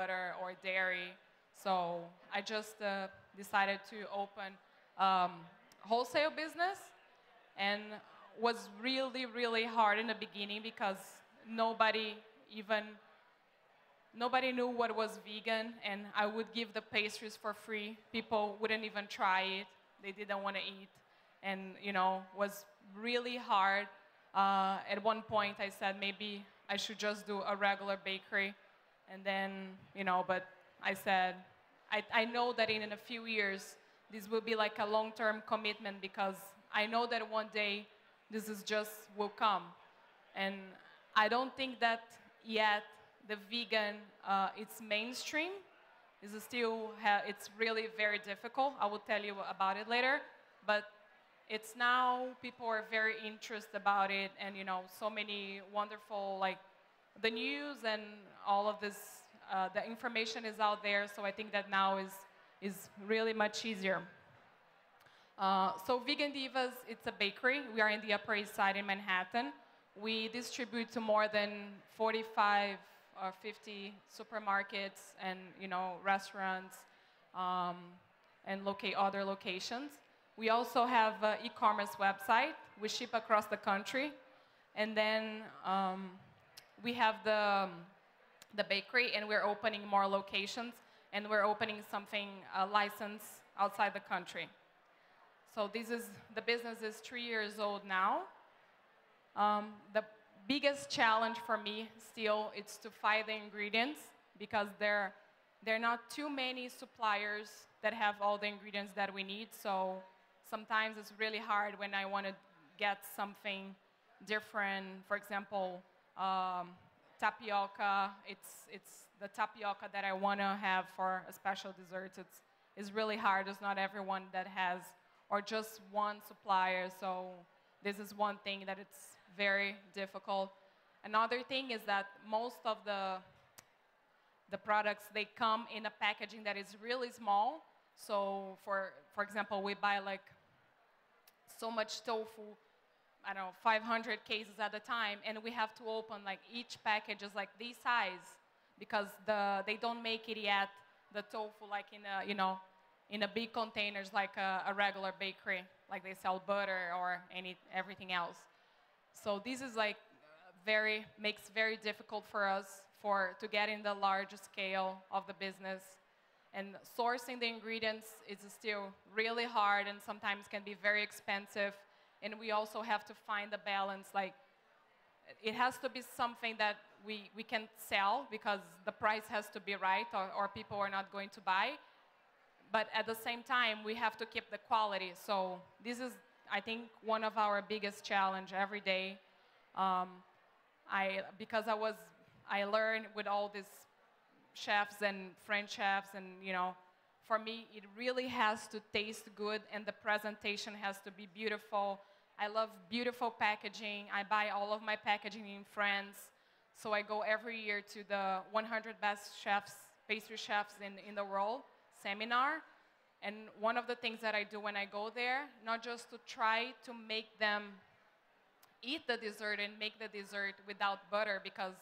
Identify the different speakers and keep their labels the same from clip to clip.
Speaker 1: butter or dairy. So I just decided to open wholesale business, and was really, really hard in the beginning because nobody even nobody knew what was vegan, and I would give the pastries for free. People wouldn't even try it. They didn't want to eat. And, was really hard. At one point, I said maybe I should just do a regular bakery. And then, but I said, I know that in a few years, this will be like a long-term commitment because I know that one day this is just will come. And I don't think that yet the vegan, it's mainstream. It's still, it's really very difficult. I will tell you about it later. But it's now, people are very interested about it, and so many wonderful, like the news and all of this, the information is out there. So I think that now is really much easier. So Vegan Divas, it's a bakery. We are in the Upper East Side in Manhattan. We distribute to more than 45 or 50 supermarkets and restaurants and other locations. We also have an e-commerce website. We ship across the country. And then we have the bakery, and we're opening more locations, and we're opening something licensed outside the country. So the business is 3 years old now. The biggest challenge for me still is to find the ingredients, because there are not too many suppliers that have all the ingredients that we need. So sometimes it's really hard when I want to get something different. For example, tapioca. It's the tapioca that I want to have for a special dessert. It's really hard. It's not everyone that has, or just one supplier. So this is one thing that it's very difficult. Another thing is that most of the products, they come in a packaging that is really small. So for example, we buy like so much tofu, I don't know, 500 cases at a time, and we have to open like each package is like this size, because they don't make it yet, the tofu, like in a big containers like a regular bakery, like they sell butter or everything else. So this is like makes very difficult for us to get in the large scale of the business. And sourcing the ingredients is still really hard, and sometimes can be very expensive. And we also have to find the balance. Like, it has to be something that we can sell, because the price has to be right, or people are not going to buy. But at the same time, we have to keep the quality. So this is, I think, one of our biggest challenge every day. Because I learned with all these chefs and French chefs, and for me, it really has to taste good, and the presentation has to be beautiful. I love beautiful packaging. I buy all of my packaging in France. So I go every year to the 100 best chefs, pastry chefs in the world seminar. And one of the things that I do when I go there, not just to try to make them eat the dessert and make the dessert without butter, because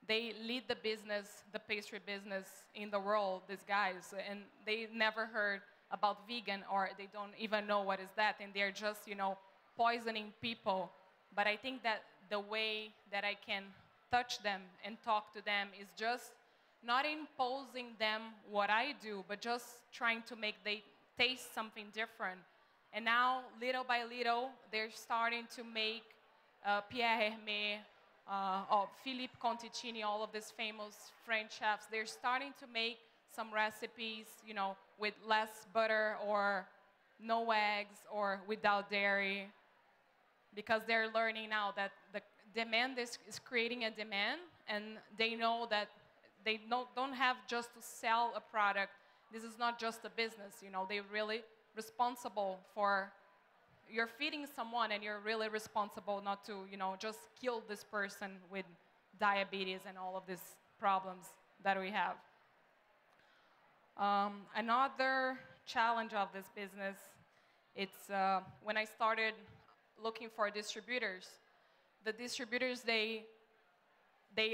Speaker 1: they lead the business, the pastry business in the world, these guys, and they never heard about vegan, or they don't even know what is that, and they're just, poisoning people. But I think that the way that I can touch them and talk to them is just not imposing them what I do, but just trying to make they taste something different. And now, little by little, they're starting to make Pierre Hermé, Philippe Conticini, all of these famous French chefs. They're starting to make some recipes, with less butter or no eggs or without dairy, because they're learning now that the demand is creating a demand, and they know that they don't have just to sell a product. This is not just a business, they're really responsible for, you're feeding someone, and you're really responsible not to, just kill this person with diabetes and all of these problems that we have. Another challenge of this business, it's when I started looking for distributors. The distributors, they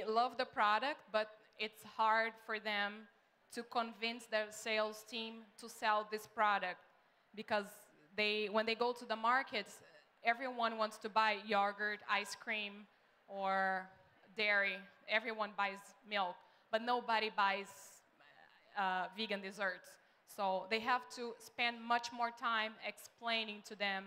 Speaker 1: love the product, but it's hard for them to convince their sales team to sell this product because when they go to the markets, everyone wants to buy yogurt, ice cream, or dairy. Everyone buys milk, but nobody buys vegan desserts. So they have to spend much more time explaining to them,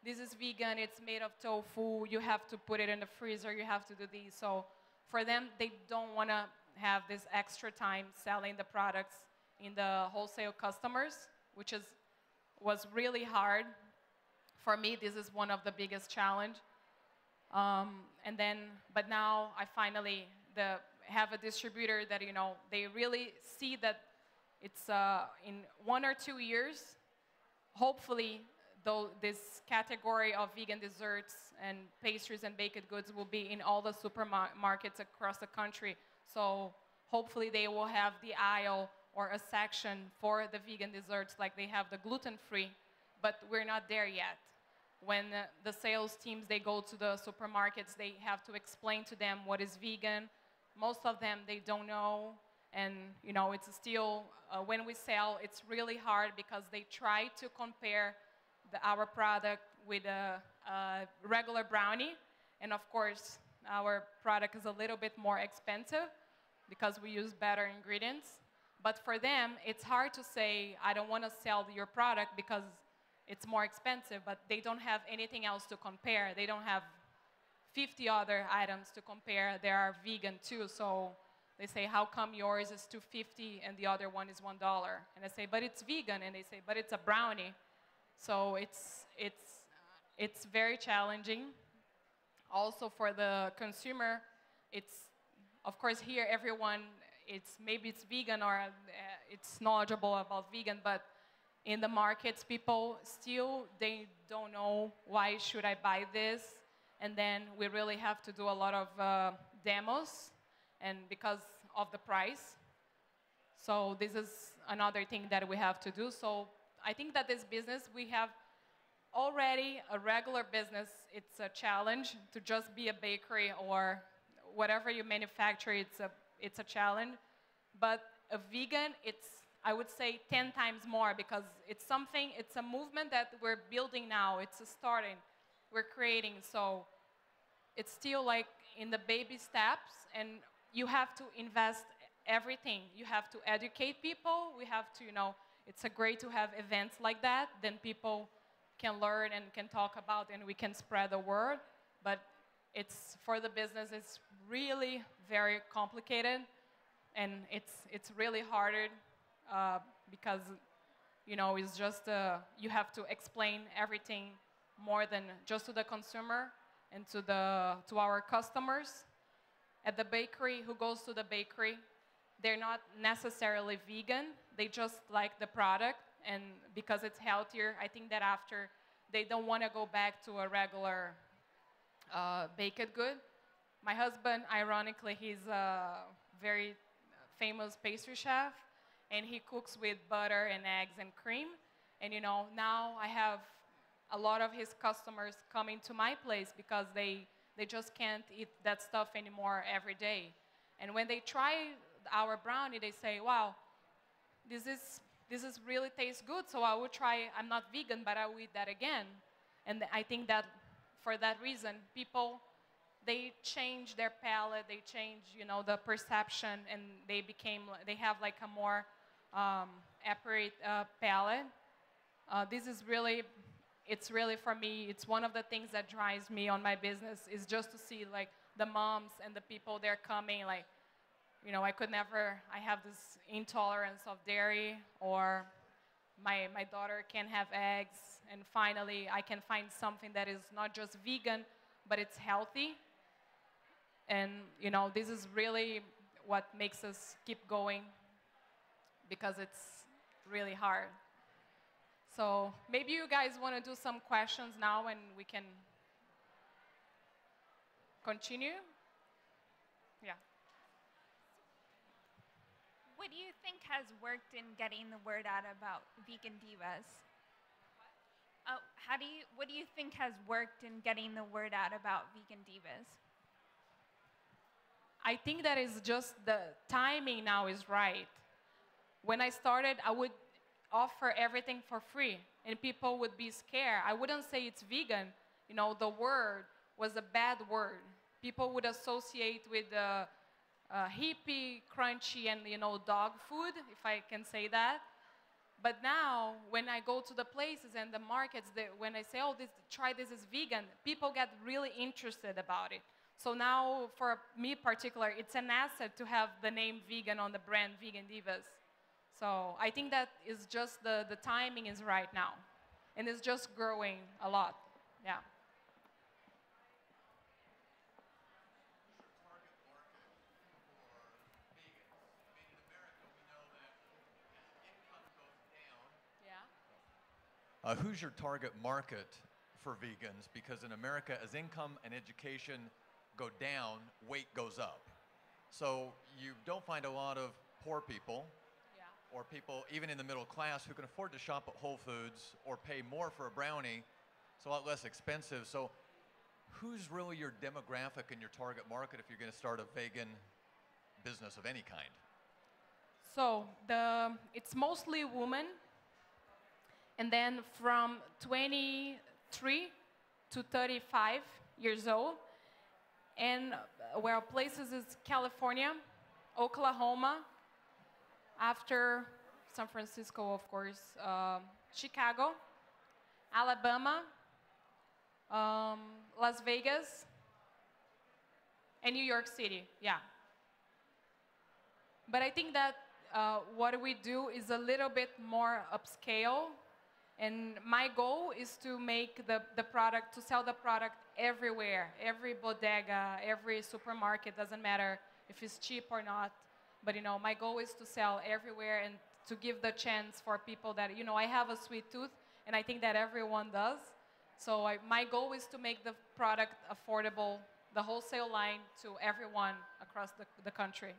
Speaker 1: this is vegan, it's made of tofu, you have to put it in the freezer, you have to do these. So for them, they don't want to have this extra time selling the products in the wholesale customers, which was really hard. For me, this is one of the biggest challenge. But now I finally have a distributor that, they really see that it's in 1 or 2 years, hopefully, though this category of vegan desserts and pastries and baked goods will be in all the supermarkets across the country. So hopefully they will have the aisle or a section for the vegan desserts like they have the gluten-free, but we're not there yet. When the sales teams, they go to the supermarkets, they have to explain to them what is vegan. Most of them, they don't know. And, it's still, when we sell, it's really hard because they try to compare our product with a regular brownie. And of course, our product is a little bit more expensive because we use better ingredients. But for them, it's hard to say, I don't want to sell your product because it's more expensive, but they don't have anything else to compare. They don't have 50 other items to compare. They are vegan too, so they say, how come yours is $2.50 and the other one is $1? And I say, but it's vegan. And they say, but it's a brownie. So it's very challenging. Also for the consumer, of course, here everyone, maybe it's vegan or it's knowledgeable about vegan, but in the markets, people still, they don't know, why should I buy this? And then we really have to do a lot of demos, and because of the price. So this is another thing that we have to do. So I think that this business, we have already a regular business. It's a challenge to just be a bakery or whatever you manufacture, it's a challenge. But a vegan, I would say 10 times more because it's a movement that we're building now. It's starting, we're creating. So it's still like in the baby steps, and you have to invest everything. You have to educate people. We have to, it's great to have events like that. Then people can learn and can talk about, and we can spread the word. But for the business, it's really very complicated, and it's really harder because, it's just, you have to explain everything more than just to the consumer and to our customers. At the bakery, who goes to the bakery, they're not necessarily vegan. They just like the product, and because it's healthier, I think that after, they don't want to go back to a regular baked good. My husband, ironically, he's a very famous pastry chef, and he cooks with butter and eggs and cream. And now I have a lot of his customers coming to my place because they just can't eat that stuff anymore every day. And when they try our brownie, they say, wow, this is really tastes good, so I will try. I'm not vegan, but I will eat that again. And I think that for that reason, people, they change their palate, they change, the perception, and they have like a more accurate palate. It's really for me, it's one of the things that drives me on my business is just to see like the moms and the people, they're coming like, I have this intolerance of dairy, or my daughter can't have eggs, and finally I can find something that is not just vegan, but it's healthy. And, this is really what makes us keep going because it's really hard. So maybe you guys want to do some questions now and we can continue. Yeah.
Speaker 2: What do you think has worked in getting the word out about Vegan Divas? What do you think has worked in getting the word out about Vegan Divas?
Speaker 1: I think that is just the timing now is right. When I started, I would offer everything for free, and people would be scared. I wouldn't say it's vegan. You know, the word was a bad word. People would associate with hippie, crunchy, and dog food, if I can say that. But now, when I go to the places and the markets, when I say, "Oh, try this is vegan," people get really interested about it. So now, for me particular, it's an asset to have the name vegan on the brand Vegan Divas. So I think that is just the timing is right now. And it's just growing a lot. Yeah.
Speaker 3: Who's your target market for vegans? Because in America, as income and education go down, weight goes up. So you don't find a lot of poor people or people even in the middle class who can afford to shop at Whole Foods or pay more for a brownie. It's a lot less expensive. So who's really your demographic and your target market if you're going to start a vegan business of any kind?
Speaker 1: So it's mostly women. And then from 23 to 35 years old. And where places is California, Oklahoma, after San Francisco, of course, Chicago, Alabama, Las Vegas, and New York City, yeah. But I think that what we do is a little bit more upscale. And my goal is to make the product, to sell the product everywhere, every bodega, every supermarket, doesn't matter if it's cheap or not. But my goal is to sell everywhere and to give the chance for people that, I have a sweet tooth, and I think that everyone does. So my goal is to make the product affordable, the wholesale line, to everyone across the country.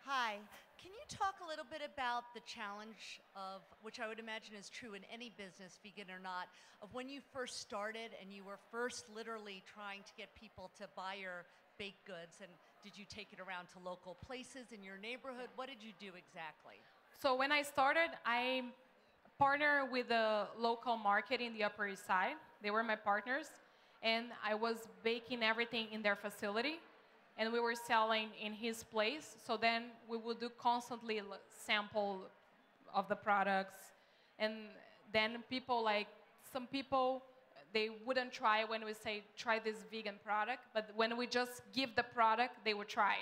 Speaker 4: Hi. Can you talk a little bit about the challenge of, which I would imagine is true in any business, vegan or not, of when you first started and you were first literally trying to get people to buy your baked goods? And did you take it around to local places in your neighborhood? What did you do exactly?
Speaker 1: So when I started, I partnered with a local market in the Upper East Side. They were my partners. And I was baking everything in their facility. And we were selling in his place. So then we would do constantly sample of the products. And then some people, they wouldn't try when we say, try this vegan product. But when we just give the product, they would try.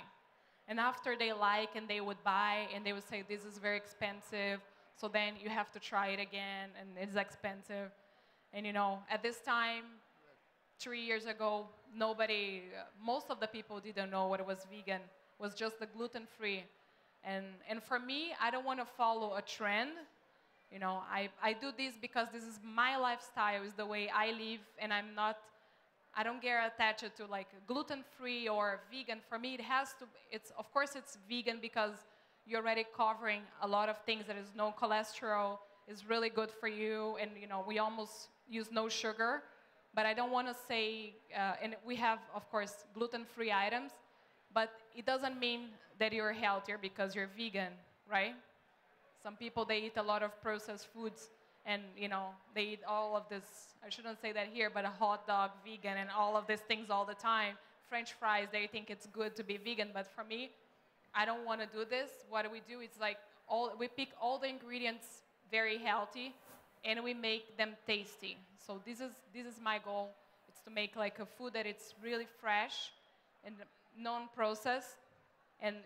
Speaker 1: And after they like and they would buy and they would say, this is very expensive. So then you have to try it again and it's expensive. And at this time, 3 years ago, most of the people didn't know what it was vegan. It was just the gluten-free. And for me, I don't want to follow a trend. I do this because this is my lifestyle, is the way I live, and I don't get attached to like gluten-free or vegan. For me, of course it's vegan because you're already covering a lot of things. There is no cholesterol, it's really good for you, and we almost use no sugar. But I don't want to say, and we have, of course, gluten-free items, but it doesn't mean that you're healthier because you're vegan, right? Some people, they eat a lot of processed foods, and they eat all of this, I shouldn't say that here, but a hot dog, vegan, and all of these things all the time. French fries, they think it's good to be vegan, but for me, I don't want to do this. What we do is we pick all the ingredients very healthy, and we make them tasty. So this is my goal. It's to make like a food that it's really fresh and non-processed, and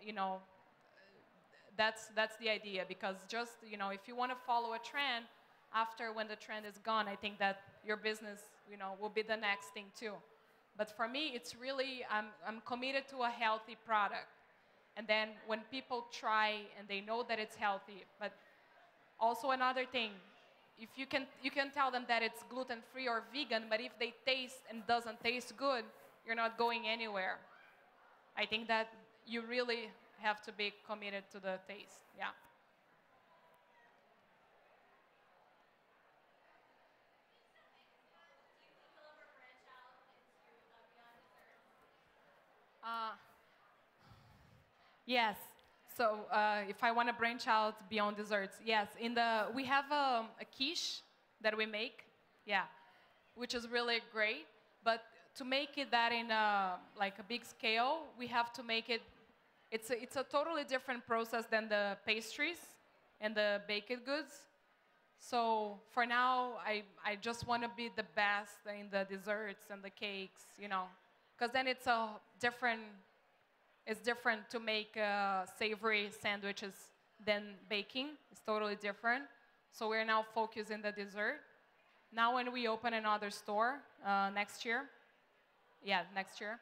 Speaker 1: that's the idea. Because just if you want to follow a trend, after when the trend is gone, I think that your business will be the next thing too. But for me, it's really I'm committed to a healthy product, and then when people try and they know that it's healthy, but also another thing. If you can tell them that it's gluten-free or vegan, but if they taste and doesn't taste good, you're not going anywhere. I think that you really have to be committed to the taste, yeah. Yes. So if I want to branch out beyond desserts, yes. We have a quiche that we make, yeah, which is really great. But to make it that in like a big scale, we have to make it. It's a totally different process than the pastries and the baked goods. So for now, I just want to be the best in the desserts and the cakes, because then it's different to make savory sandwiches than baking. It's totally different. So we're now focused in the dessert. Now when we open another store next year, next year,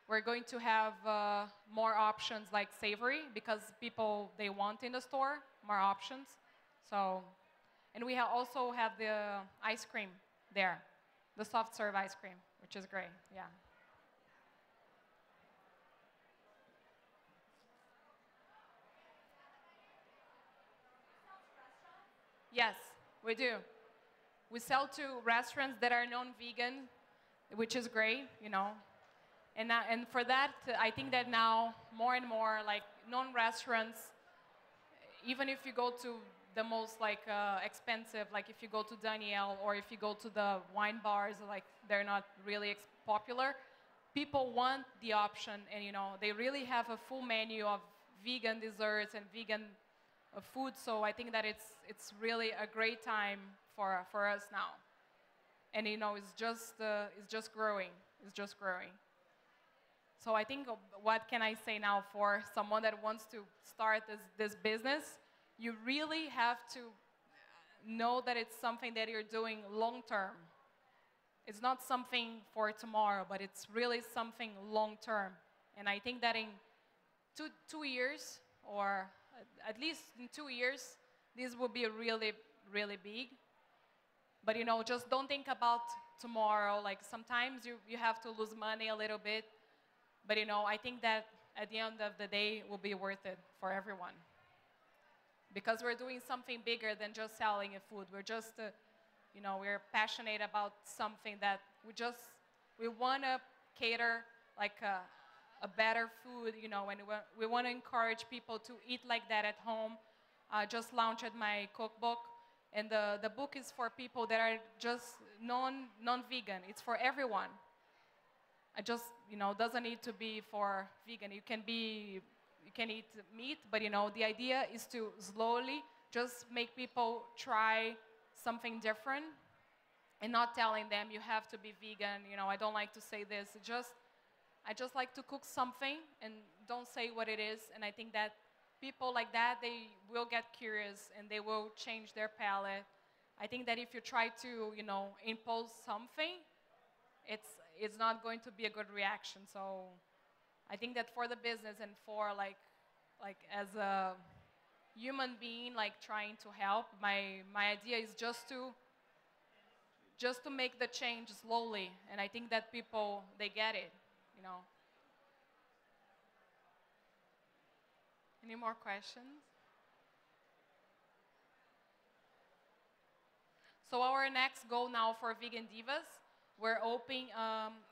Speaker 1: we're going to have more options like savory because people, they want in the store more options. So, and we also have the ice cream there, the soft serve ice cream, which is great, yeah. Yes, we do. We sell to restaurants that are non-vegan, which is great. And for that, I think that now more and more, like non-restaurants, even if you go to the most like expensive, like if you go to Danielle or if you go to the wine bars, like they're not really popular. People want the option, and they really have a full menu of vegan desserts and vegan food. So I think that it's really a great time for us now, and it's just growing. It's just growing. So I think what can I say now for someone that wants to start this business? You really have to know that it's something that you're doing long term. It's not something for tomorrow, but it's really something long term. And I think that in 2 years, or at least in 2 years, this will be really, really big. But just don't think about tomorrow. Like sometimes you have to lose money a little bit. But I think that at the end of the day, it will be worth it for everyone. Because we're doing something bigger than just selling a food. We're just, we're passionate about something that we want to cater like a better food, and we want to encourage people to eat like that at home. I just launched my cookbook, and the book is for people that are just non-vegan. It's for everyone. I just, doesn't need to be for vegan. You can eat meat, but the idea is to slowly just make people try something different and not telling them you have to be vegan. I don't like to say this. I just like to cook something and don't say what it is. And I think that people like that, they will get curious and they will change their palate. I think that if you try to, impose something, it's not going to be a good reaction. So I think that for the business and for like as a human being, like trying to help, my idea is just to make the change slowly. And I think that people, they get it. Any more questions? So our next goal now for Vegan Divas, we're opening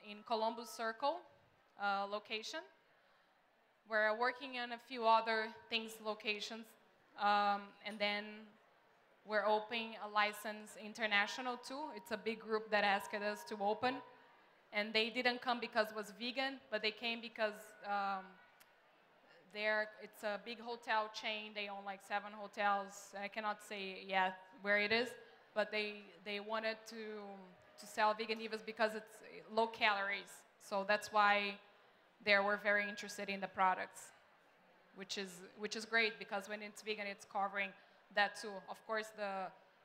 Speaker 1: in Columbus Circle location. We're working on a few other locations, and then we're opening a license international too. It's a big group that asked us to open, and they didn't come because it was vegan, but they came because it's a big hotel chain. They own like 7 hotels. I cannot say yet where it is, but they wanted to sell Vegan Divas because it's low calories. So that's why they were very interested in the products, which is great because when it's vegan, it's covering that too. Of course,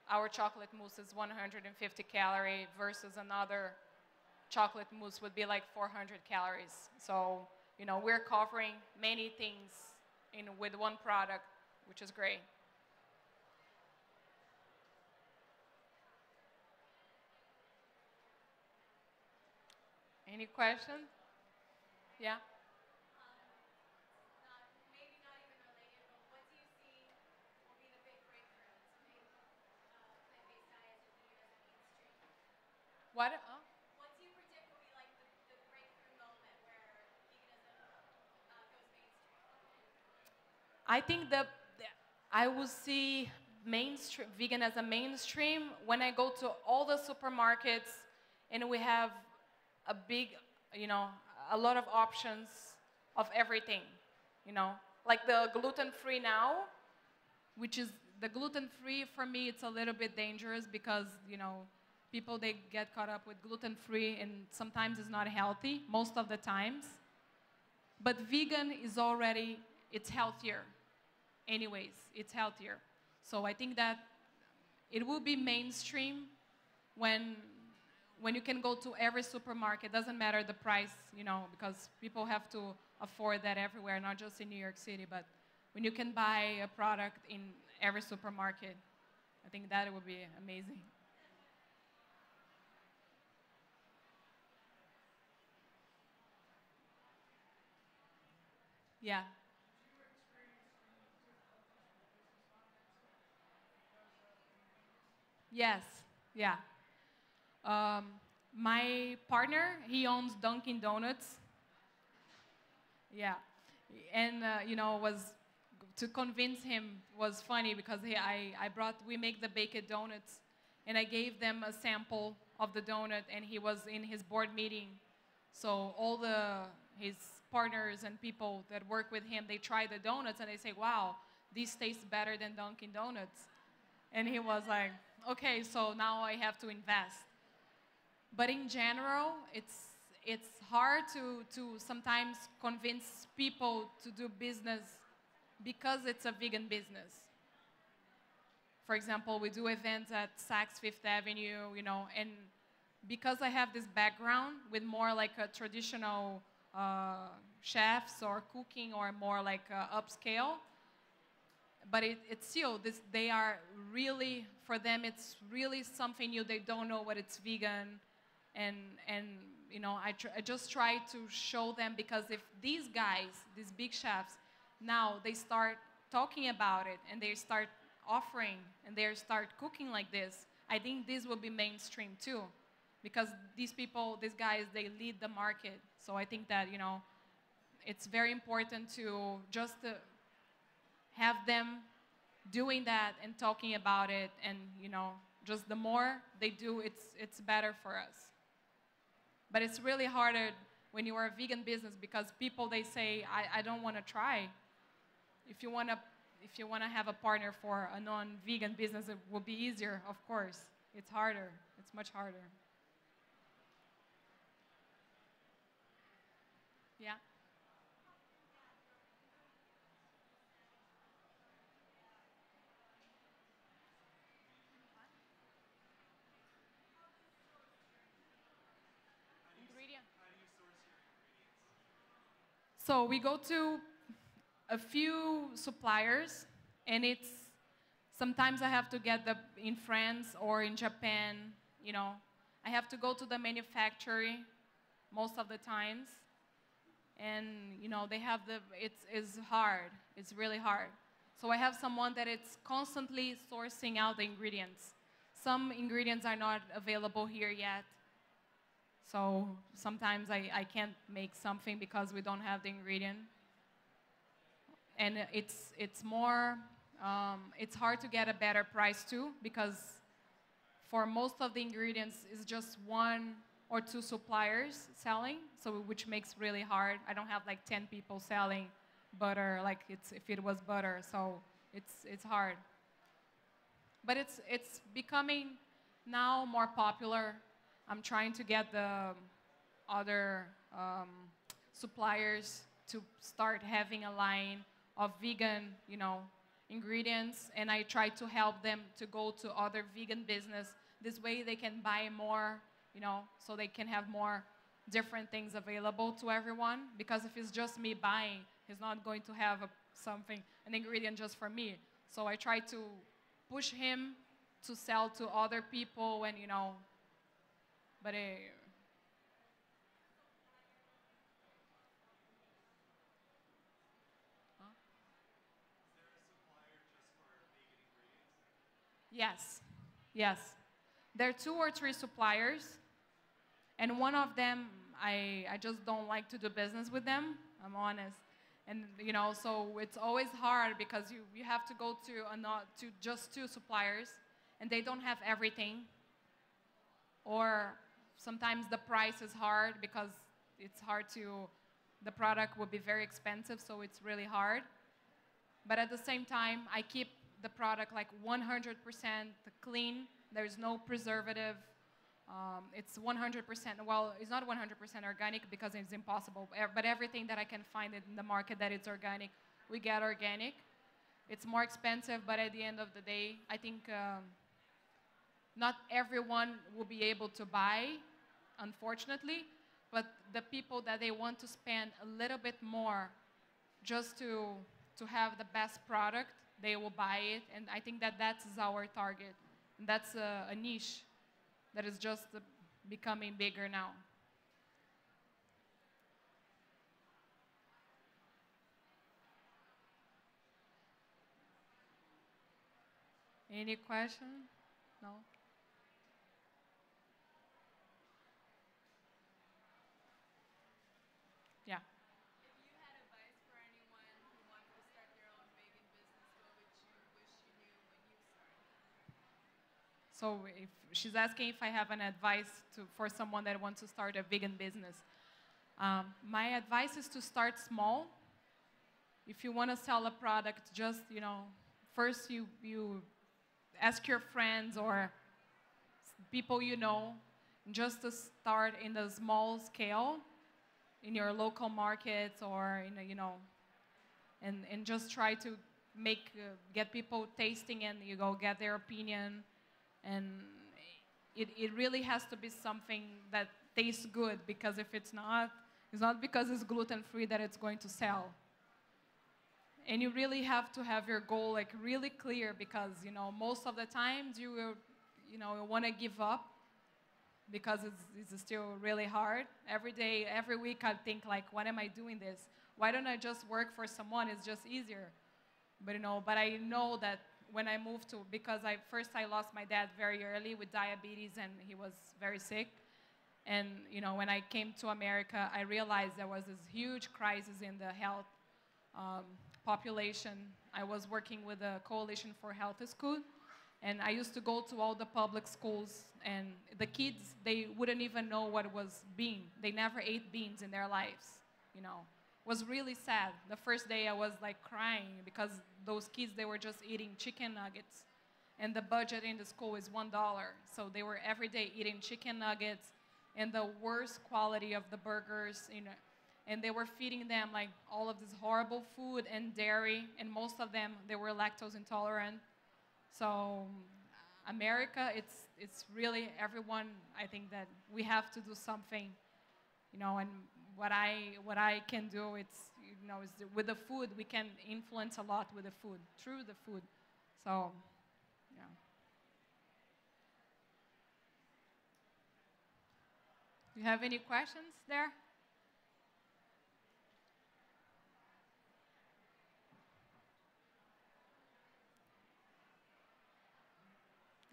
Speaker 1: our chocolate mousse is 150 calorie versus another chocolate mousse would be like 400 calories. So we're covering many things with one product, which is great. Any questions? Yeah? What? I think that I will see mainstream vegan as a mainstream when I go to all the supermarkets and we have a big, you know, a lot of options of everything, you know, like the gluten-free now, which is the gluten-free for me. It's a little bit dangerous because, you know, people they get caught up with gluten-free and sometimes it's not healthy most of the times. But vegan is already, it's healthier. Anyways, it's healthier. So I think that it will be mainstream when you can go to every supermarket. Doesn't matter the price, you know, because people have to afford that everywhere, not just in New York City, but when you can buy a product in every supermarket, I think that would be amazing. Yeah. Yes. Yeah. Um, my partner, he owns Dunkin' Donuts. Yeah. And, you know, was to convince him was funny because we make the baked donuts and I gave them a sample of the donut and he was in his board meeting. So all his partners and people that work with him, they try the donuts and they say, wow, these taste better than Dunkin' Donuts. And he was like, okay, so now I have to invest. But in general, it's hard to sometimes convince people to do business because it's a vegan business. For example, we do events at Saks Fifth Avenue, you know, and because I have this background with more like a traditional chefs or cooking or more like upscale, but it's still, they are really, for them, it's really something new. They don't know what it's vegan. And you know, I just try to show them because if these guys, these big chefs, now they start talking about it and they start offering and they start cooking like this, I think this will be mainstream too. Because these people, these guys, they lead the market. So I think that, you know, it's very important to just have them doing that and talking about it, and you know, just the more they do, it's better for us. But it's really harder when you are a vegan business because people they say, I don't want to try. If you want to have a partner for a non-vegan business, it will be easier, of course. It's harder. It's much harder. Yeah. Ingredient. So we go to a few suppliers, and it's sometimes I have to get them in France or in Japan. You know, I have to go to the manufacturer most of the times, and you know they have it's hard. It's really hard. So I have someone that it's constantly sourcing out the ingredients. Some ingredients are not available here yet. So sometimes I can't make something because we don't have the ingredient. And it's more, it's hard to get a better price too because for most of the ingredients it's just one or two suppliers selling, so which makes really hard. I don't have like 10 people selling butter like if it was butter, so it's hard. But it's becoming now more popular. I'm trying to get the other suppliers to start having a line of vegan, you know, ingredients, and I try to help them to go to other vegan business. This way they can buy more, you know, so they can have more different things available to everyone. Because if it's just me buying, he's not going to have an ingredient just for me. So I try to push him to sell to other people and, you know, but yes, yes. There are two or three suppliers, and one of them, I just don't like to do business with them, I'm honest. And so it's always hard because you have to go to just two suppliers, and they don't have everything. Or sometimes the price is hard because it's hard the product will be very expensive, so it's really hard. But at the same time, I keep the product like 100% clean. There's no preservative. It's 100%, well, it's not 100% organic because it's impossible, but everything that I can find in the market that it's organic, we get organic. It's more expensive, but at the end of the day, I think not everyone will be able to buy, unfortunately, but the people that they want to spend a little bit more just to have the best product, they will buy it, and I think that that's our target. And that's a niche that is just becoming bigger now. Any question? No? Yeah.
Speaker 5: If you had advice for anyone who wanted to start their own vegan business, what would you wish you knew when you started?
Speaker 1: So if she's asking if I have an advice for someone that wants to start a vegan business. My advice is to start small. If you want to sell a product, just, first you ask your friends or people just to start in the small scale in your local markets or, and just try to get people tasting and get their opinion. And it really has to be something that tastes good, because if it's not because it's gluten-free that it's going to sell. And you really have to have your goal like really clear, because most of the times you will you want to give up because it's still really hard. Every day, every week I think like, why am I doing this? Why don't I just work for someone? It's just easier. But but I know that when I moved because I lost my dad very early with diabetes, and he was very sick. And when I came to America, I realized there was this huge crisis in the health population. I was working with the Coalition for Health School, and I used to go to all the public schools, and the kids, they wouldn't even know what was bean. They never ate beans in their lives, It was really sad. The first day I was like crying because those kids, they were just eating chicken nuggets, and the budget in the school is $1. So they were every day eating chicken nuggets and the worst quality of the burgers, and they were feeding them like all of this horrible food and dairy, and most of them, they were lactose intolerant. So America, it's really everyone. I think that we have to do something, and what I can do, is with the food, we can influence a lot with the food, through the food. So, yeah. Do you have any questions there?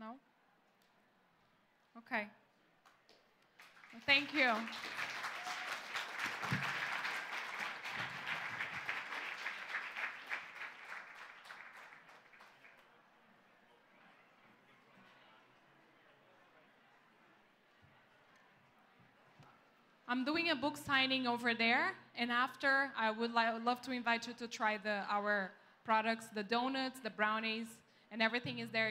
Speaker 1: No? Okay. Well, thank you. I'm doing a book signing over there, and after, I would love to invite you to try our products, the donuts, the brownies, and everything is there.